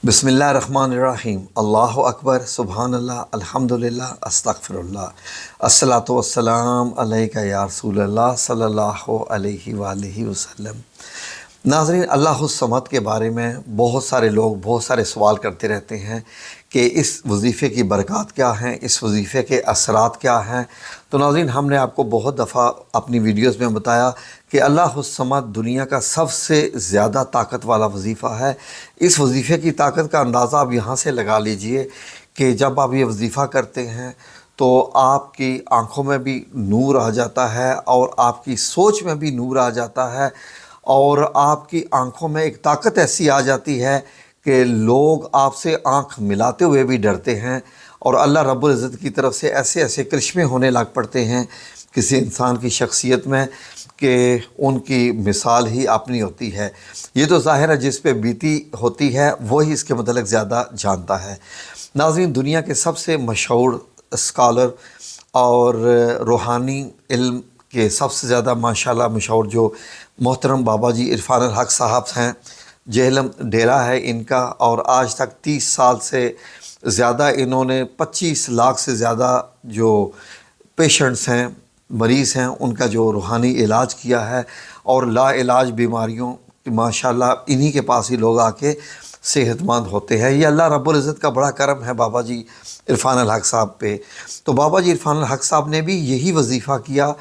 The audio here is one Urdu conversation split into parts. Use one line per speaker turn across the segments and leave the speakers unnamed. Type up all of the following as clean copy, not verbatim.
بسم الرحمن الرحیم اللہ اکبر سبحان اللہ الحمدللہ استغفراللہ الصلاۃ والسلام علیک یا رسول اللہ صلی اللہ علیہ وآلہ وسلم۔ ناظرین، اللہ الصمد کے بارے میں بہت سارے لوگ بہت سارے سوال کرتے رہتے ہیں کہ اس وظیفے کی برکات کیا ہیں، اس وظیفے کے اثرات کیا ہیں۔ تو ناظرین، ہم نے آپ کو بہت دفعہ اپنی ویڈیوز میں بتایا کہ اللہ الصمد دنیا کا سب سے زیادہ طاقت والا وظیفہ ہے۔ اس وظیفے کی طاقت کا اندازہ آپ یہاں سے لگا لیجئے کہ جب آپ یہ وظیفہ کرتے ہیں تو آپ کی آنکھوں میں بھی نور آ جاتا ہے اور آپ کی سوچ میں بھی نور آ جاتا ہے، اور آپ کی آنکھوں میں ایک طاقت ایسی آ جاتی ہے کہ لوگ آپ سے آنکھ ملاتے ہوئے بھی ڈرتے ہیں، اور اللہ رب العزت کی طرف سے ایسے ایسے کرشمے ہونے لگ پڑتے ہیں کسی انسان کی شخصیت میں کہ ان کی مثال ہی اپنی ہوتی ہے۔ یہ تو ظاہر ہے جس پہ بیتی ہوتی ہے وہی اس کے متعلق زیادہ جانتا ہے۔ ناظرین، دنیا کے سب سے مشہور اسکالر اور روحانی علم کے سب سے زیادہ ماشاءاللہ مشہور جو محترم بابا جی عرفان الحق صاحب ہیں، جہلم ڈیرہ ہے ان کا، اور آج تک 30 سال سے زیادہ انہوں نے 25 لاکھ سے زیادہ جو پیشنٹس ہیں، مریض ہیں، ان کا جو روحانی علاج کیا ہے، اور لا علاج بیماریوں ماشاءاللہ انہی کے پاس ہی لوگ آ کے صحت مند ہوتے ہیں۔ یہ اللہ رب العزت کا بڑا کرم ہے بابا جی عرفان الحق صاحب پہ۔ تو بابا جی عرفان الحق صاحب نے بھی یہی وظیفہ کیا،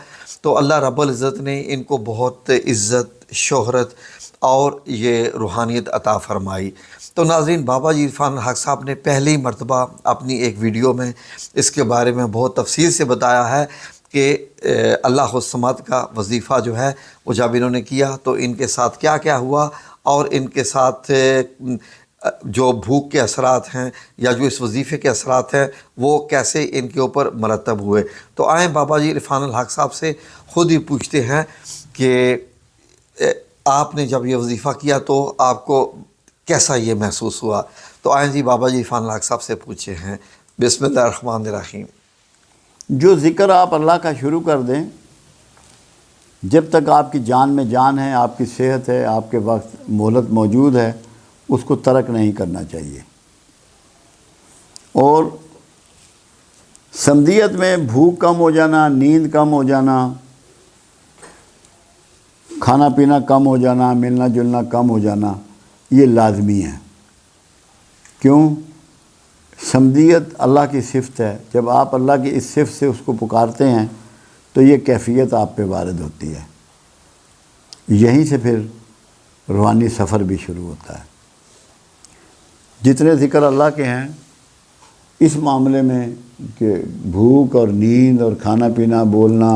تو اللہ رب العزت نے ان کو بہت عزت، شہرت اور یہ روحانیت عطا فرمائی۔ تو ناظرین، بابا جی عرفان الحق صاحب نے پہلی مرتبہ اپنی ایک ویڈیو میں اس کے بارے میں بہت تفصیل سے بتایا ہے کہ اللہ الصمد کا وظیفہ جو ہے وہ جب انہوں نے کیا تو ان کے ساتھ کیا کیا ہوا، اور ان کے ساتھ جو بھوک کے اثرات ہیں یا جو اس وظیفے کے اثرات ہیں وہ کیسے ان کے اوپر مرتب ہوئے۔ تو آئیں بابا جی عرفان الحق صاحب سے خود ہی پوچھتے ہیں کہ آپ نے جب یہ وظیفہ کیا تو آپ کو کیسا یہ محسوس ہوا۔ تو آئیں جی بابا جی عرفان الحق صاحب سے پوچھے ہیں۔ بسم اللہ الرحمن الرحیم۔
جو ذکر آپ اللہ کا شروع کر دیں، جب تک آپ کی جان میں جان ہے، آپ کی صحت ہے، آپ کے وقت مہلت موجود ہے، اس کو ترک نہیں کرنا چاہیے۔ اور سمدیت میں بھوک کم ہو جانا، نیند کم ہو جانا، کھانا پینا کم ہو جانا، ملنا جلنا کم ہو جانا، یہ لازمی ہے۔ کیوں؟ سمدیت اللہ کی صفت ہے۔ جب آپ اللہ کی اس صفت سے اس کو پکارتے ہیں تو یہ کیفیت آپ پہ وارد ہوتی ہے۔ یہیں سے پھر روحانی سفر بھی شروع ہوتا ہے۔ جتنے ذکر اللہ کے ہیں اس معاملے میں کہ بھوک اور نیند اور کھانا پینا، بولنا،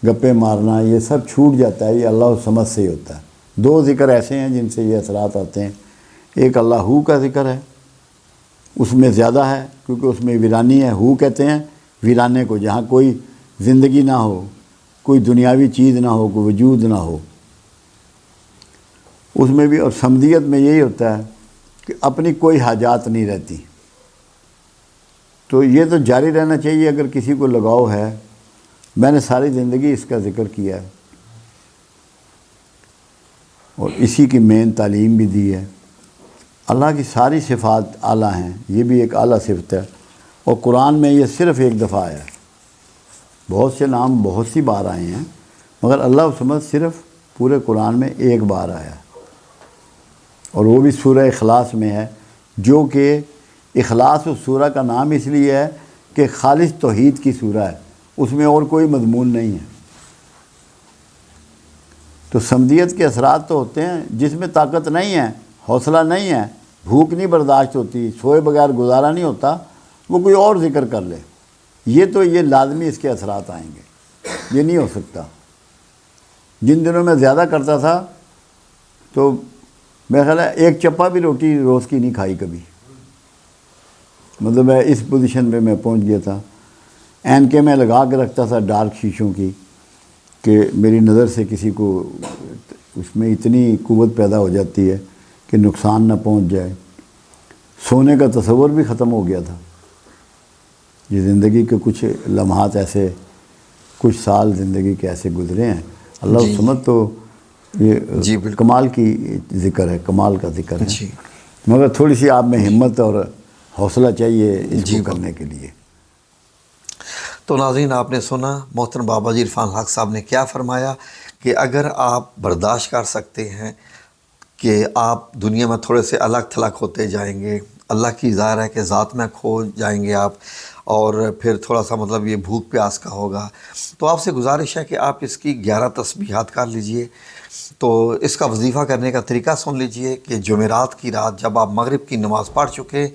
گپے مارنا، یہ سب چھوٹ جاتا ہے۔ یہ اللہ الصمد سے ہی ہوتا ہے۔ 2 ذکر ایسے ہیں جن سے یہ اثرات آتے ہیں۔ ایک اللہ ہو کا ذکر ہے، اس میں زیادہ ہے کیونکہ اس میں ویرانی ہے۔ ہو کہتے ہیں ویرانے کو، جہاں کوئی زندگی نہ ہو، کوئی دنیاوی چیز نہ ہو، کوئی وجود نہ ہو، اس میں بھی۔ اور سمدیت میں یہی ہوتا ہے کہ اپنی کوئی حاجات نہیں رہتی۔ تو یہ تو جاری رہنا چاہیے اگر کسی کو لگاؤ ہے۔ میں نے ساری زندگی اس کا ذکر کیا ہے اور اسی کی مین تعلیم بھی دی ہے۔ اللہ کی ساری صفات اعلیٰ ہیں، یہ بھی ایک اعلیٰ صفت ہے، اور قرآن میں یہ صرف ایک دفعہ آیا ہے۔ بہت سے نام بہت سی بار آئے ہیں، مگر اللہ الصمد صرف پورے قرآن میں ایک بار آیا ہے، اور وہ بھی سورہ اخلاص میں ہے، جو کہ اخلاص اس سورہ کا نام اس لیے ہے کہ خالص توحید کی سورہ ہے، اس میں اور کوئی مضمون نہیں ہے۔ تو سمدیت کے اثرات تو ہوتے ہیں جس میں طاقت نہیں ہے، حوصلہ نہیں ہے، بھوک نہیں برداشت ہوتی، سوئے بغیر گزارا نہیں ہوتا، وہ کوئی اور ذکر کر لے، یہ لازمی اس کے اثرات آئیں گے، یہ نہیں ہو سکتا۔ جن دنوں میں زیادہ کرتا تھا تو میرا خیال ہے 1 چپا بھی روٹی روز کی نہیں کھائی کبھی، مطلب میں اس پوزیشن پہ میں پہنچ گیا تھا۔ اینکیں میں لگا کے رکھتا تھا ڈارک شیشوں کی کہ میری نظر سے کسی کو اس میں اتنی قوت پیدا ہو جاتی ہے کہ نقصان نہ پہنچ جائے۔ سونے کا تصور بھی ختم ہو گیا تھا۔ یہ زندگی کے کچھ لمحات ایسے، کچھ سال زندگی کے ایسے گزرے ہیں۔ اللہ الصمد تو یہ کمال کی ذکر ہے، کمال کا ذکر ہے۔ مگر تھوڑی سی آپ میں ہمت اور حوصلہ چاہیے اس
جی
کو کرنے کے لیے۔
تو ناظرین، آپ نے سنا محترم بابا جی عرفان الحق صاحب نے کیا فرمایا کہ اگر آپ برداشت کر سکتے ہیں کہ آپ دنیا میں تھوڑے سے الگ تھلگ ہوتے جائیں گے، اللہ کی ظاہر ہے کہ ذات میں کھو جائیں گے آپ، اور پھر تھوڑا سا مطلب یہ بھوک پیاس کا ہوگا، تو آپ سے گزارش ہے کہ آپ اس کی 11 تسبیحات کر لیجئے۔ تو اس کا وظیفہ کرنے کا طریقہ سن لیجئے کہ جمعرات کی رات جب آپ مغرب کی نماز پڑھ چکے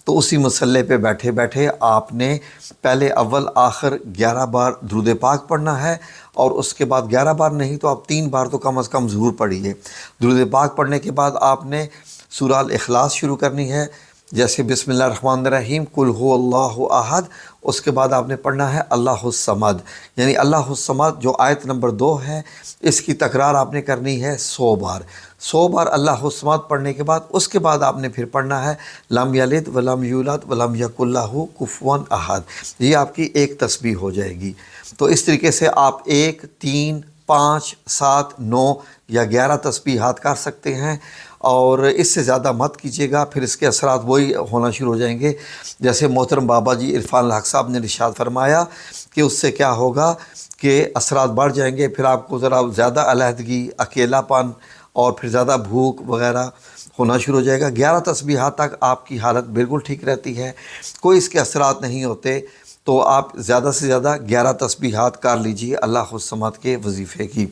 تو اسی مصلے پہ بیٹھے بیٹھے آپ نے پہلے اول آخر 11 بار درود پاک پڑھنا ہے، اور اس کے بعد 11 بار نہیں تو آپ 3 بار تو کم از کم ضرور پڑھیے۔ درود پاک پڑھنے کے بعد آپ نے سورہ الاخلاص شروع کرنی ہے، جیسے بسم اللہ الرحمن الرحیم قل هو اللہ احد، اس کے بعد آپ نے پڑھنا ہے اللہ الصمد، یعنی اللہ الصمد جو آیت نمبر 2 ہے، اس کی تکرار آپ نے کرنی ہے 100 بار۔ 100 بار اللہ الصمد پڑھنے کے بعد اس کے بعد آپ نے پھر پڑھنا ہے لم یلد ولم یولد ولم یکن لہ کفوا احد، یہ آپ کی ایک تسبیح ہو جائے گی۔ تو اس طریقے سے آپ 1 3 5 7 9 یا 11 تسبیحات کر سکتے ہیں، اور اس سے زیادہ مت کیجیے گا، پھر اس کے اثرات وہی ہونا شروع ہو جائیں گے جیسے محترم بابا جی عرفان الحق صاحب نے ارشاد فرمایا کہ اس سے کیا ہوگا کہ اثرات بڑھ جائیں گے، پھر آپ کو ذرا زیادہ علیحدگی، اکیلا پن اور پھر زیادہ بھوک وغیرہ ہونا شروع ہو جائے گا۔ 11 تسبیحات تک آپ کی حالت بالکل ٹھیک رہتی ہے، کوئی اس کے اثرات نہیں ہوتے، تو آپ زیادہ سے زیادہ 11 تسبیحات کر لیجیے اللہ الصمد کے وظیفے کی۔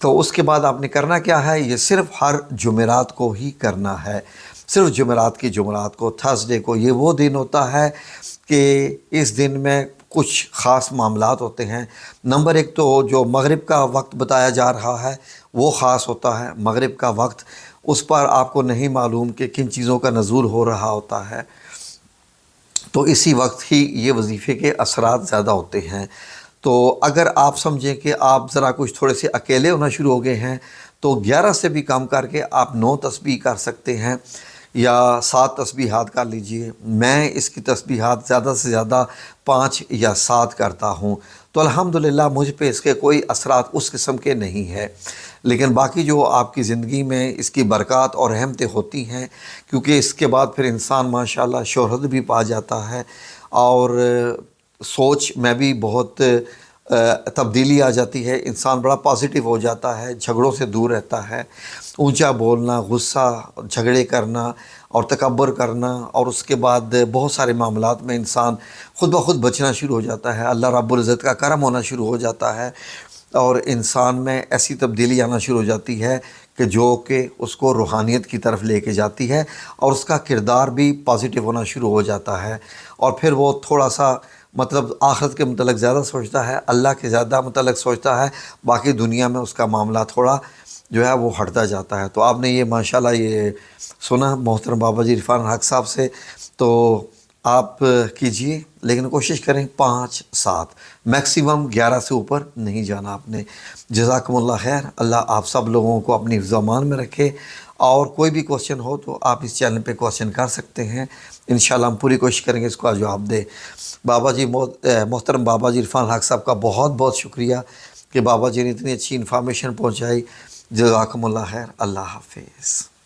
تو اس کے بعد آپ نے کرنا کیا ہے، یہ صرف ہر جمعرات کو ہی کرنا ہے، صرف جمعرات کو، تھرسڈے کو۔ یہ وہ دن ہوتا ہے کہ اس دن میں کچھ خاص معاملات ہوتے ہیں۔ نمبر 1 تو جو مغرب کا وقت بتایا جا رہا ہے وہ خاص ہوتا ہے، مغرب کا وقت، اس پر آپ کو نہیں معلوم کہ کن چیزوں کا نزول ہو رہا ہوتا ہے، تو اسی وقت ہی یہ وظیفے کے اثرات زیادہ ہوتے ہیں۔ تو اگر آپ سمجھیں کہ آپ ذرا کچھ تھوڑے سے اکیلے ہونا شروع ہو گئے ہیں تو 11 سے بھی کم کر کے آپ 9 تسبیح کر سکتے ہیں یا 7 تسبیحات کر لیجئے۔ میں اس کی تسبیحات زیادہ سے زیادہ 5 یا 7 کرتا ہوں، تو الحمدللہ مجھ پہ اس کے کوئی اثرات اس قسم کے نہیں ہے۔ لیکن باقی جو آپ کی زندگی میں اس کی برکات اور رحمتیں ہوتی ہیں، کیونکہ اس کے بعد پھر انسان ماشاءاللہ شہرت بھی پا جاتا ہے، اور سوچ میں بھی بہت تبدیلی آ جاتی ہے، انسان بڑا پازیٹیو ہو جاتا ہے، جھگڑوں سے دور رہتا ہے، اونچا بولنا، غصہ، جھگڑے کرنا اور تکبر کرنا، اور اس کے بعد بہت سارے معاملات میں انسان خود بخود بچنا شروع ہو جاتا ہے، اللہ رب العزت کا کرم ہونا شروع ہو جاتا ہے، اور انسان میں ایسی تبدیلی آنا شروع ہو جاتی ہے کہ جو کہ اس کو روحانیت کی طرف لے کے جاتی ہے، اور اس کا کردار بھی پازیٹیو ہونا شروع ہو جاتا ہے، اور پھر وہ تھوڑا سا مطلب آخرت کے متعلق زیادہ سوچتا ہے، اللہ کے زیادہ متعلق سوچتا ہے، باقی دنیا میں اس کا معاملہ تھوڑا جو ہے وہ ہٹتا جاتا ہے۔ تو آپ نے یہ ماشاءاللہ یہ سنا محترم بابا جی عرفان الحق صاحب سے، تو آپ کیجئے، لیکن کوشش کریں 5 7، میکسیمم 11 سے اوپر نہیں جانا آپ نے۔ جزاکم اللہ خیر، اللہ آپ سب لوگوں کو اپنی حفظ و امان میں رکھے، اور کوئی بھی کوشچن ہو تو آپ اس چینل پہ کوشچن کر سکتے ہیں، انشاءاللہ ہم پوری کوشش کریں گے اس کا جواب دیں۔ بابا جی محترم بابا جی عرفان الحق صاحب کا بہت بہت شکریہ کہ بابا جی نے اتنی اچھی انفارمیشن پہنچائی۔ جزاکم اللہ خیر، اللہ حافظ۔